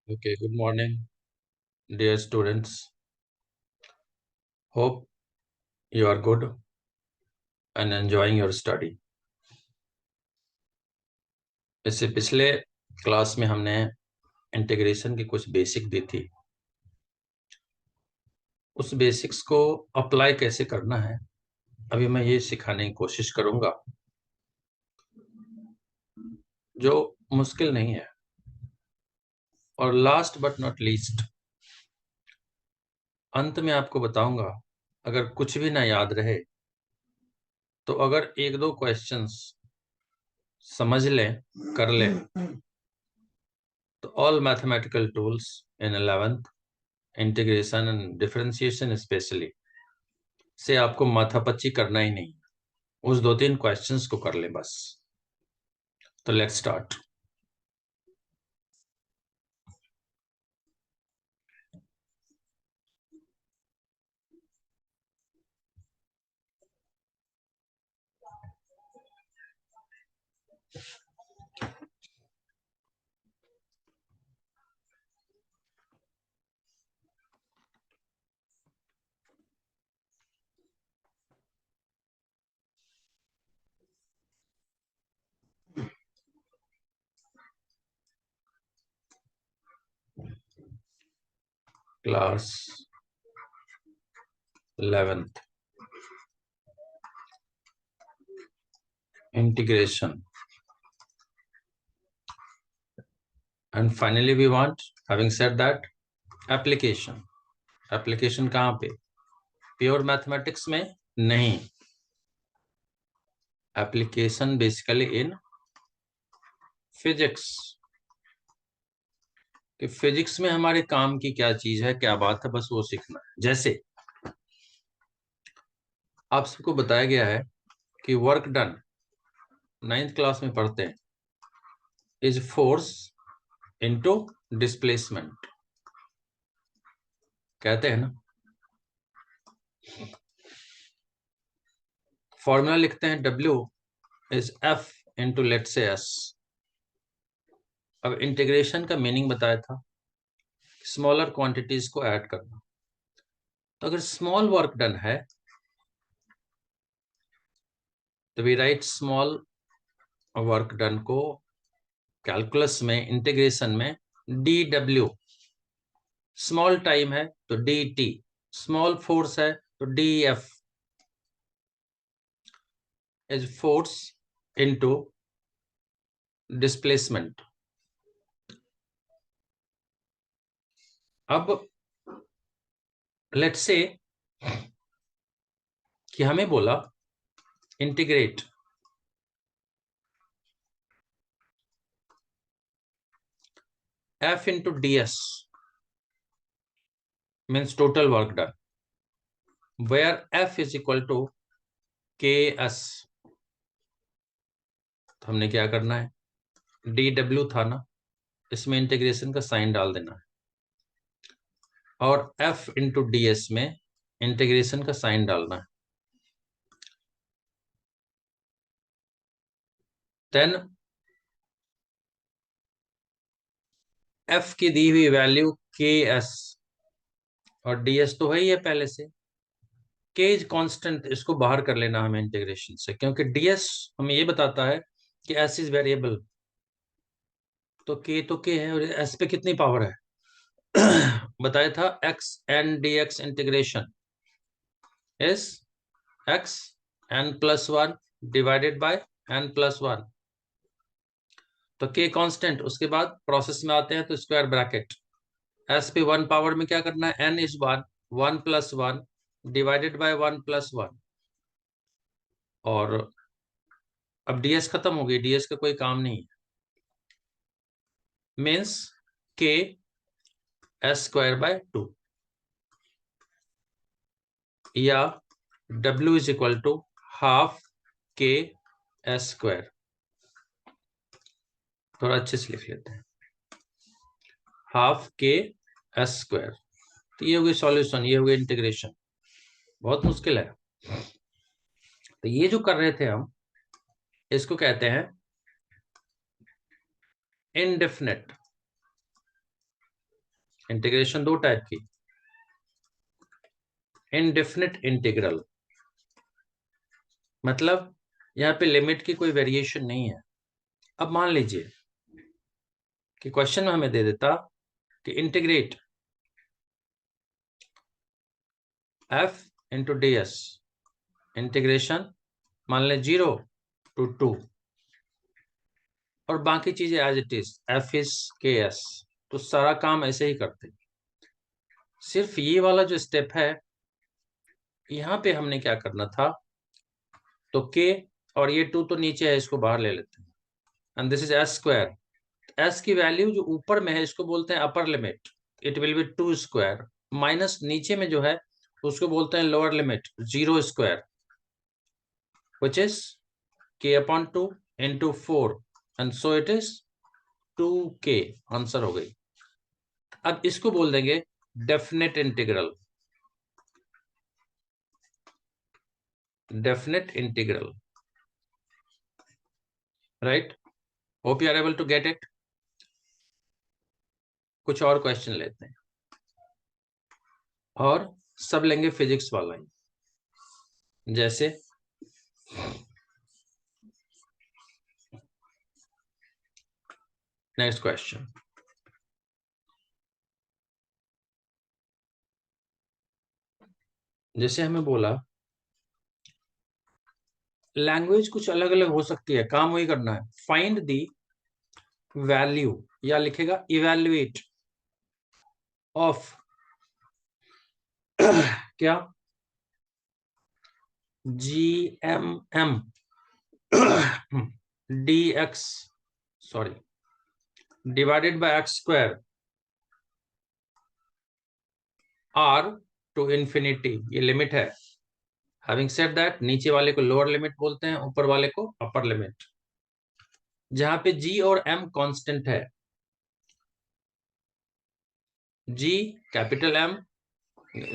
Okay, good morning, dear students. Hope you are good and enjoying your study. इससे पिछले class में हमने integration की कुछ बेसिक दी थी। उस बेसिक्स को अप्लाई कैसे करना है अभी मैं ये सिखाने की कोशिश करूंगा, जो मुश्किल नहीं है। और लास्ट बट नॉट लीस्ट, अंत में आपको बताऊंगा, अगर कुछ भी ना याद रहे तो अगर एक दो क्वेश्चंस समझ लें, कर लें, तो all mathematical tools in 11th integration and differentiation specially से आपको माथापच्ची करना ही नहीं, उस दो तीन क्वेश्चंस को कर ले बस। तो let's start. Class 11th integration and finally we want, having said that, application. Application कहाँ पे? प्योर मैथमेटिक्स में नहीं, एप्लीकेशन बेसिकली इन फिजिक्स। कि फिजिक्स में हमारे काम की क्या चीज है, क्या बात है, बस वो सीखना है। जैसे आप सबको बताया गया है कि वर्क डन 9th क्लास में पढ़ते हैं, इज फोर्स इनटू डिस्प्लेसमेंट, कहते हैं ना। फॉर्मूला लिखते हैं W is F into let say S। अब इंटीग्रेशन का मीनिंग बताया था, स्मॉलर क्वांटिटीज को ऐड करना। तो अगर स्मॉल वर्क डन है तो we write small work done को कैलकुलस में, इंटीग्रेशन में DW। स्मॉल टाइम है तो DT, स्मॉल फोर्स है तो DF is force into displacement. अब लेट्स से कि हमें बोला integrate F into DS means total work done, where F is equal to KS। तो हमने क्या करना है, DW था ना, इसमें इंटीग्रेशन का साइन डाल देना है, और F इंटू DS में इंटीग्रेशन का साइन डालना है। देन F की दी हुई वैल्यू KS, और DS तो है ही है पहले से। K इज कांस्टेंट, इसको बाहर कर लेना हमें इंटीग्रेशन से, क्योंकि DS हमें ये बताता है कि S इज वेरिएबल। तो K तो K है, और S पे कितनी पावर है बताया था, x n dx integration is x n+1 divided by n+1। तो k कांस्टेंट, उसके बाद प्रोसेस में आते हैं तो स्क्वायर ब्रैकेट, s पे 1 पावर में क्या करना है, n इज 1, 1+1 डिवाइडेड बाय 1+1। और अब ds खत्म हो गई, ds का कोई काम नहीं है, मीन्स k s²/2, या w is equal to half k s²। थोड़ा अच्छे से लिख लेते हैं, हाफ के s²। तो ये हो गई सॉल्यूशन, ये हो गई इंटीग्रेशन। बहुत मुश्किल है। तो ये जो कर रहे थे हम, इसको कहते हैं इनडेफिनेट इंटीग्रेशन दो टाइप की, इनडेफिनिट इंटीग्रल, मतलब यहाँ पे लिमिट की कोई वेरिएशन नहीं है। अब मान लीजिए कि क्वेश्चन में हमें दे देता कि integrate f into d s, integration मान लें 0 to 2, और बाकी चीजें as it is, f is के एस, तो सारा काम ऐसे ही करते। सिर्फ ये वाला जो स्टेप है, यहाँ पे हमने क्या करना था, तो के और ये 2 तो नीचे है, इसको बाहर ले लेते हैं, and this is s square. S की वैल्यू जो ऊपर में है इसको बोलते हैं upper limit, it will be 2 square, minus नीचे में जो है उसको बोलते हैं lower limit 0 square, which is k upon 2 into 4, and so it is 2k, answer हो गई। अब इसको बोल देंगे definite integral, definite integral, right. Hope you are able to get it. कुछ और क्वेश्चन लेते हैं, और सब लेंगे फिजिक्स वाला ही। जैसे नेक्स्ट क्वेश्चन, जैसे हमें बोला लैंग्वेज कुछ अलग अलग हो सकती है, काम वही करना है, फाइंड दी वैल्यू, या लिखेगा इवेल्युएट ऑफ क्या, g m m d x, sorry, divided by x square r to infinity, ये लिमिट है। हैविंग सेड दैट, नीचे वाले को लोअर लिमिट बोलते हैं, ऊपर वाले को अपर लिमिट। जहां पे जी और एम कांस्टेंट है, जी कैपिटल एम,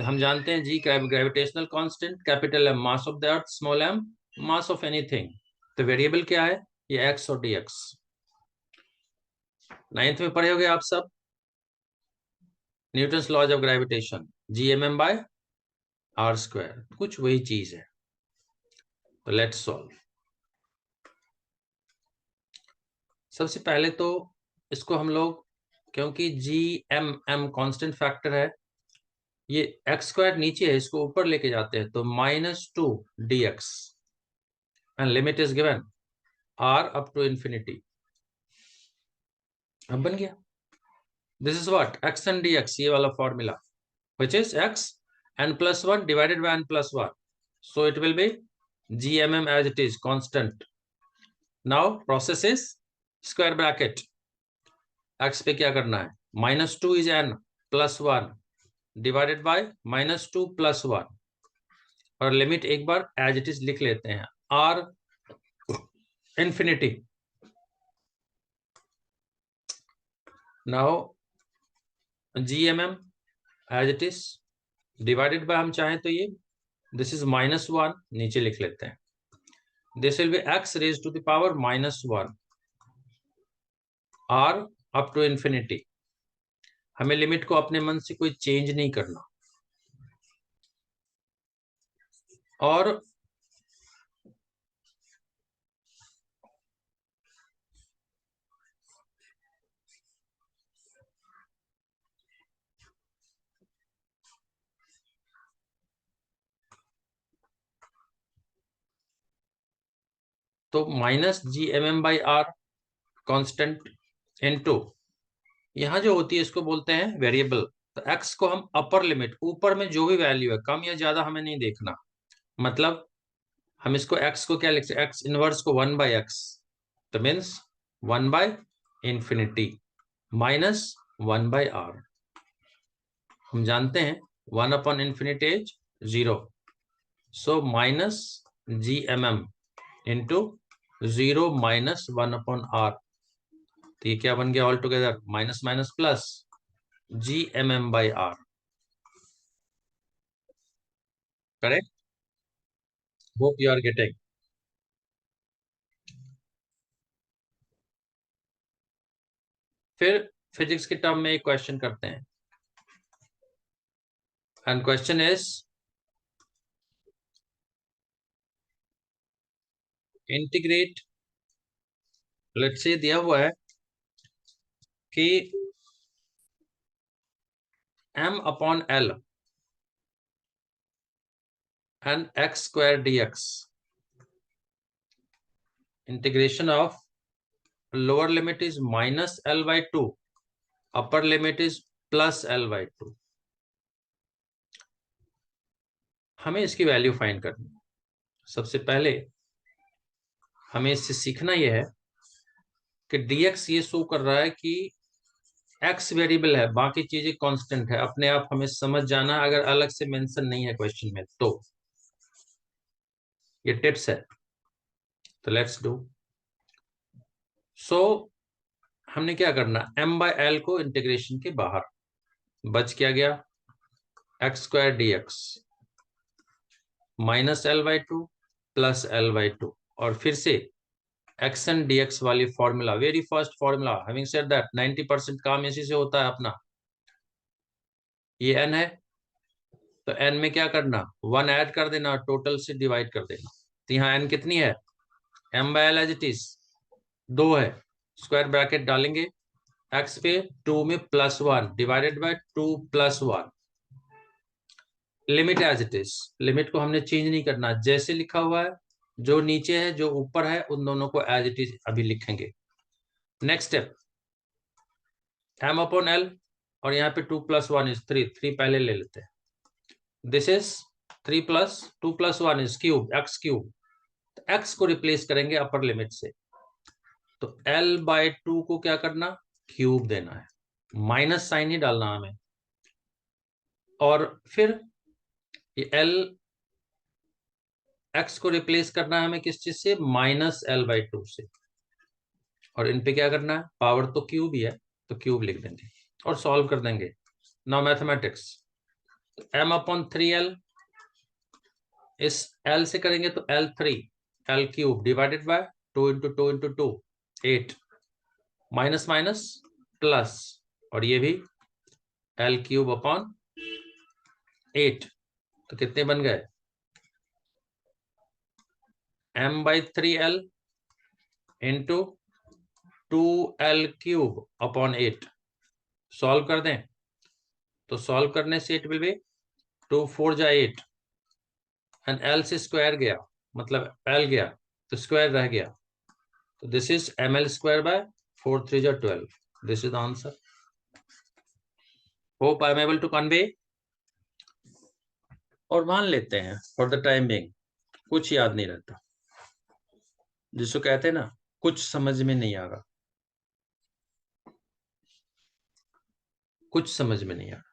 हम जानते हैं G gravitational constant, capital M mass of the earth, small M mass of anything. तो वेरिएबल क्या है, ये एक्स और डी एक्स। नाइन्थ में पढ़े होगे आप सब Newton's laws of gravitation, g m m by r square, कुछ वही चीज है। तो लेट्स सॉल्व। सबसे पहले तो इसको हम लोग, क्योंकि g m m constant factor है, ये एक्स स्क्वायर नीचे है, इसको ऊपर लेके जाते हैं, तो -2 dx, and limit is given r up to infinity. अब बन गया, this is what x and dx, ये वाला formula, which is x n plus 1 divided by n plus 1, so it will be gmm as it is constant. Now process is square bracket, x पे क्या करना है, -2 is n plus 1 divided by -2 plus 1, और limit एक बार as it is लिख लेते हैं, r infinity. Now gmm as it is divided by, हम चाहें तो ये this is -1 नीचे लिख लेते हैं, this will be x raised to the power -1 r up to infinity। हमें लिमिट को अपने मन से कोई चेंज नहीं करना। और तो -gmm/r कांस्टेंट इनटू, यहां जो होती है इसको बोलते हैं वेरिएबल। तो x को हम अपर लिमिट, ऊपर में जो भी वैल्यू है, कम या ज्यादा हमें नहीं देखना, मतलब हम इसको x को क्या लिखते हैं, x इनवर्स को 1/x, तो मीन्स 1/इंफिनिटी -1/r। हम जानते हैं 1/इंफिनिटी is 0, so -gmm into 0 -1/r, तो ये क्या बन गया all together, minus minus plus gmm/r, correct. Hope you are getting. फिर फिजिक्स के टर्म में एक क्वेश्चन करते हैं, and question is integrate, let's say दिया हुआ है कि m upon l and x square dx, integration of lower limit is minus l by 2, upper limit is plus l by 2. हमें इसकी वैल्यू फाइंड करनी है। सबसे पहले हमें इससे सीखना यह है कि dx ये शो कर रहा है कि x वेरिएबल है, बाकी चीजें कांस्टेंट है। अपने आप हमें समझ जाना, अगर अलग से मेंशन नहीं है क्वेश्चन में तो ये टिप्स है। तो लेट्स डू। सो हमने क्या करना, m बाय एल को इंटीग्रेशन के बाहर, बच क्या गया x square D x minus L by two plus L by two, और फिर से एक्स एंड डी एक्स वाली formula, very first formula. Having said that 90% काम इसी से होता है अपना। ये n है तो n में क्या करना, 1 ऐड कर देना और टोटल से डिवाइड कर देना। तो यहाँ n कितनी है, m by l as it is 2 है, स्क्वायर ब्रैकेट डालेंगे, x पे 2 में +1 divided by 2 + 1, limit as it is. Limit को हमने चेंज नहीं करना, जैसे लिखा हुआ है, जो नीचे है जो ऊपर है उन दोनों को एज इट इज अभी लिखेंगे। Next step, m upon l, और यहाँ पे 2 + 1 इज 3, 3 पहले ले लेते हैं। This is 3 + 2 + 1 is cube, x cube. तो x को रिप्लेस करेंगे अपर लिमिट से, तो l बाय 2 को क्या करना, क्यूब देना है, माइनस साइन ही डालना हमें, और फिर ये l x को रिप्लेस करना है हमें किस चीज से, -l/2 से, और इन पे क्या करना है, पावर तो क्यूब ही है तो क्यूब लिख देंगे और सॉल्व कर देंगे। Now mathematics, m upon 3l, इस l से करेंगे तो l3, l cube divided by 2 × 2 × 2 8, minus minus plus, और ये भी l क्यूब अपॉन 8, तो कितने बन गए, m/3l into 2l cube upon 8। Solve कर दें तो सॉल्व करने से इट विल बी 2 4 जा 8, एंड l से स्क्वायर गया, मतलब l गया तो स्क्वायर रह गया, तो दिस इज ml²/4 3 जा 12। This is the answer. Hope I am able to convey. और मान लेते हैं फॉर द टाइम बिंग कुछ याद नहीं रहता, जिसको कहते हैं ना कुछ समझ में नहीं आ रहा, कुछ समझ में नहीं आ रहा,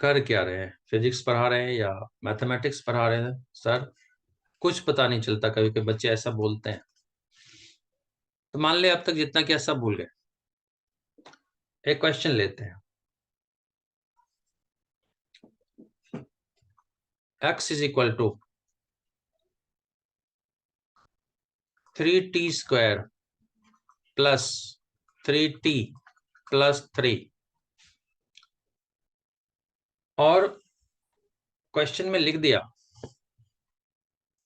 कर क्या रहे हैं, फिजिक्स पढ़ा रहे हैं या मैथमेटिक्स पढ़ा रहे हैं सर, कुछ पता नहीं चलता। कभी कभी बच्चे ऐसा बोलते हैं। तो मान ले अब तक जितना किया सब भूल गए। एक क्वेश्चन लेते हैं, x is equal to 3t² plus 3t plus 3, और क्वेश्चन में लिख दिया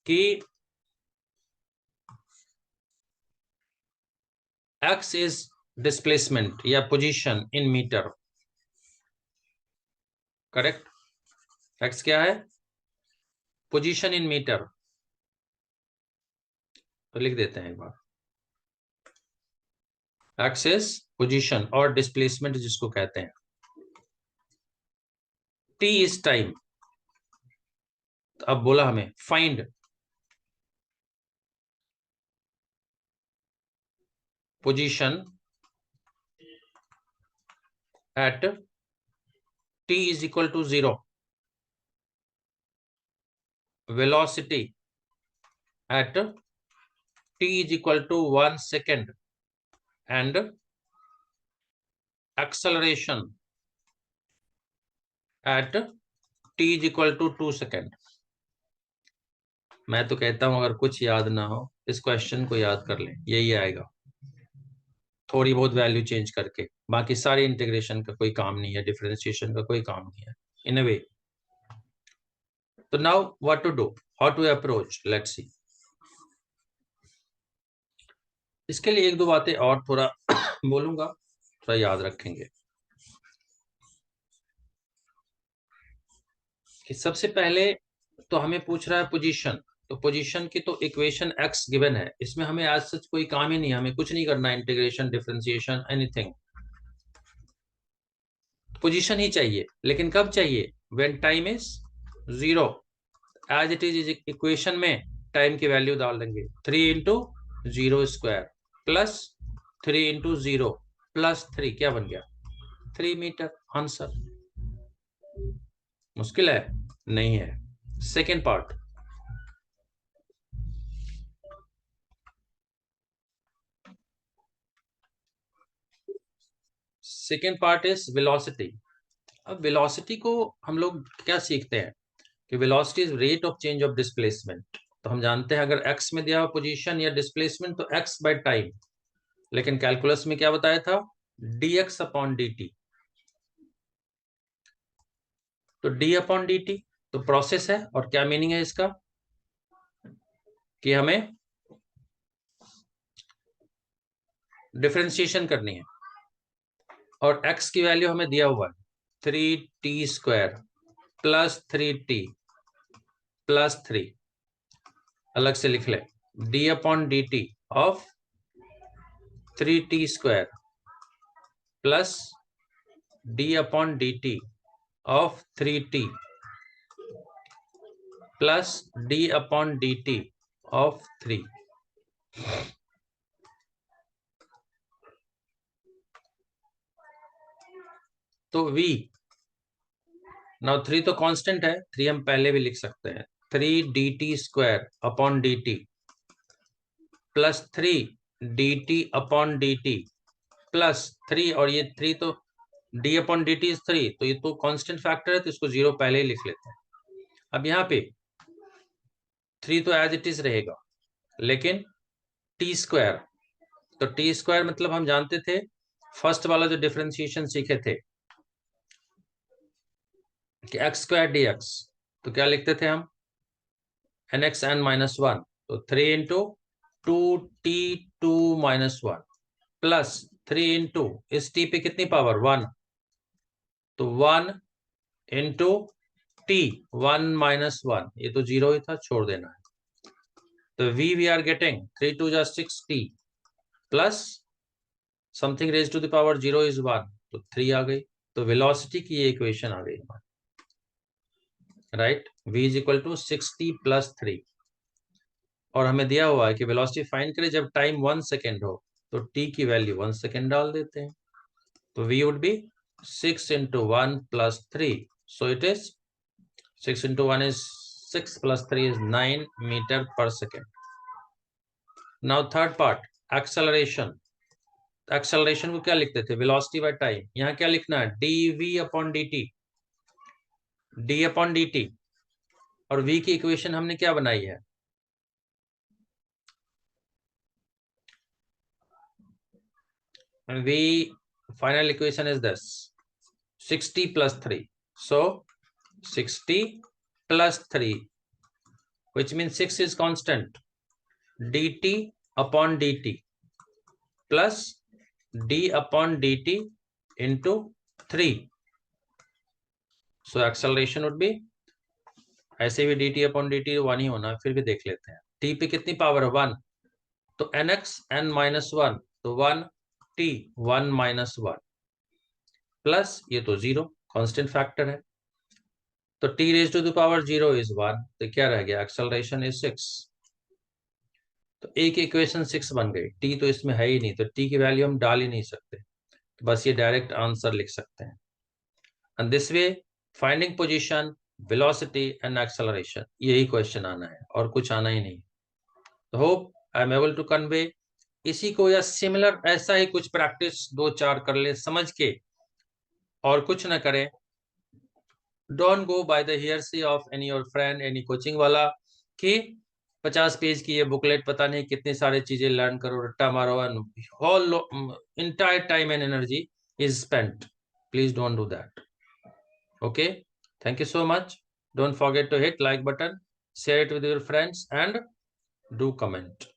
कि x इज डिस्प्लेसमेंट या position in metre. Correct, x क्या है, पोजीशन इन मीटर। तो लिख देते हैं एक बार, x इज पोजीशन और डिस्प्लेसमेंट जिसको कहते हैं, t इज टाइम। तो अब बोला हमें find position at t is equal to 0, velocity at t is equal to 1 second, and acceleration at t is equal to 2 second। मैं तो कहता हूं अगर कुछ याद ना हो इस क्वेश्चन को याद कर लें, यही आएगा, थोड़ी बहुत वैल्यू चेंज करके। बाकी सारी इंटीग्रेशन का कोई काम नहीं है, डिफरेंशिएशन का कोई काम नहीं है। in a way. So now what to do, how to approach, let's see. इसके लिए एक दो बातें और थोड़ा बोलूंगा, थोड़ा याद रखेंगे कि सबसे पहले तो हमें पूछ रहा है पोजीशन, तो पोजीशन की तो इक्वेशन x गिवन है, इसमें हमें आज सच कोई काम ही नहीं, हमें कुछ नहीं करना, इंटीग्रेशन डिफरेंशिएशन एनीथिंग, पोजीशन ही चाहिए। लेकिन कब चाहिए, when time is 0, as it is equation में टाइम की वैल्यू डाल देंगे, 3 into 0 square plus 3 into 0 plus 3, क्या बन गया 3 मीटर, आंसर। मुश्किल है, नहीं है। Second part, second part is velocity. अब वेलोसिटी को हम लोग क्या सीखते हैं कि velocity is rate of change of displacement. तो हम जानते हैं अगर x में दिया हुआ पोजीशन या डिस्प्लेसमेंट तो x बाय टाइम, लेकिन कैलकुलस में क्या बताया था, dx अपॉन dt। तो d अपॉन dt तो प्रोसेस है, और क्या मीनिंग है इसका कि हमें डिफरेंशिएशन करनी है, और x की वैल्यू हमें दिया हुआ है 3t square plus 3t plus 3, अलग से लिख ले, d upon dt of 3t square plus d upon dt of 3t plus d upon dt of 3। तो v, नाउ 3 तो कांस्टेंट है, 3 हम पहले भी लिख सकते हैं, 3 dt square upon dt plus 3 dt upon dt plus 3, और ये 3 तो d अपॉन dt इज 3, तो ये तो कांस्टेंट फैक्टर है, तो इसको 0 पहले ही लिख लेते हैं। अब यहाँ पे 3 तो एज इट इज रहेगा, लेकिन t स्क्वायर, तो t स्क्वायर मतलब हम जानते थे फर्स्ट वाला जो डिफरेंशिएशन सीखे थे कि x स्क्वायर dx, तो क्या लिखते थे हम, nx n माइनस 1, तो 3 into 2t2 minus 1 plus 3 into इस t पे कितनी पावर 1, तो 1 इंटू t 1 माइनस 1, ये तो 0 ही था, छोड़ देना है। तो वी आर गेटिंग 3 2 जा 6t plus something raise to the power 0 is 1, तो 3 आ गई। तो वेलोसिटी की ये इक्वेशन आ गई हमारी, right, v is equal to 6t plus 3, और हमें दिया हुआ है कि वेलोसिटी फाइंड करें जब टाइम 1 सेकेंड हो, तो t की वैल्यू 1 सेकेंड डाल देते हैं, तो v would be 6 into 1 plus 3, so it is 6 into 1 is 6 plus 3 is 9 metre per second. Now third part, acceleration. Acceleration को क्या लिखते थे, वेलोसिटी बाय टाइम, यहाँ क्या लिखना है, dv upon dt, d upon dt, और v की इक्वेशन हमने क्या बनाई है, v final equation is this 60 plus 3, so 60 plus 3, which means 6 is constant, dt upon dt plus d upon dt into 3, so acceleration would be, ऐसे भी dt upon dt 1 ही होना, फिर भी देख लेते हैं, t पे कितनी पावर है 1, तो nx n माइनस 1, तो 1 t 1 माइनस 1 प्लस ये तो 0 कांस्टेंट फैक्टर है, तो t raise to the power 0 is 1, तो क्या रह गया, एक्सेलरेशन इज 6, तो एक इक्वेशन 6 बन गई, t तो इसमें है ही नहीं, तो t की वैल्यू हम डाल ही नहीं सकते, तो बस ये डायरेक्ट आंसर लिख सकते हैं। And this way finding position, velocity and acceleration, यही क्वेश्चन आना है और कुछ आना ही नहीं। तो hope I am able to convey, इसी को या सिमिलर ऐसा ही कुछ प्रैक्टिस 2-4 कर ले समझ के, और कुछ ना करें। Don't go by the hearsay of any your friend, any coaching वाला कि 50 पेज की ये बुकलेट, पता नहीं कितनी सारी चीजें लर्न करो, रट्टा मारो, and whole entire time and energy is spent. Please don't do that. Okay, Thank you so much. Don't forget to hit like button, share it with your friends, and do comment.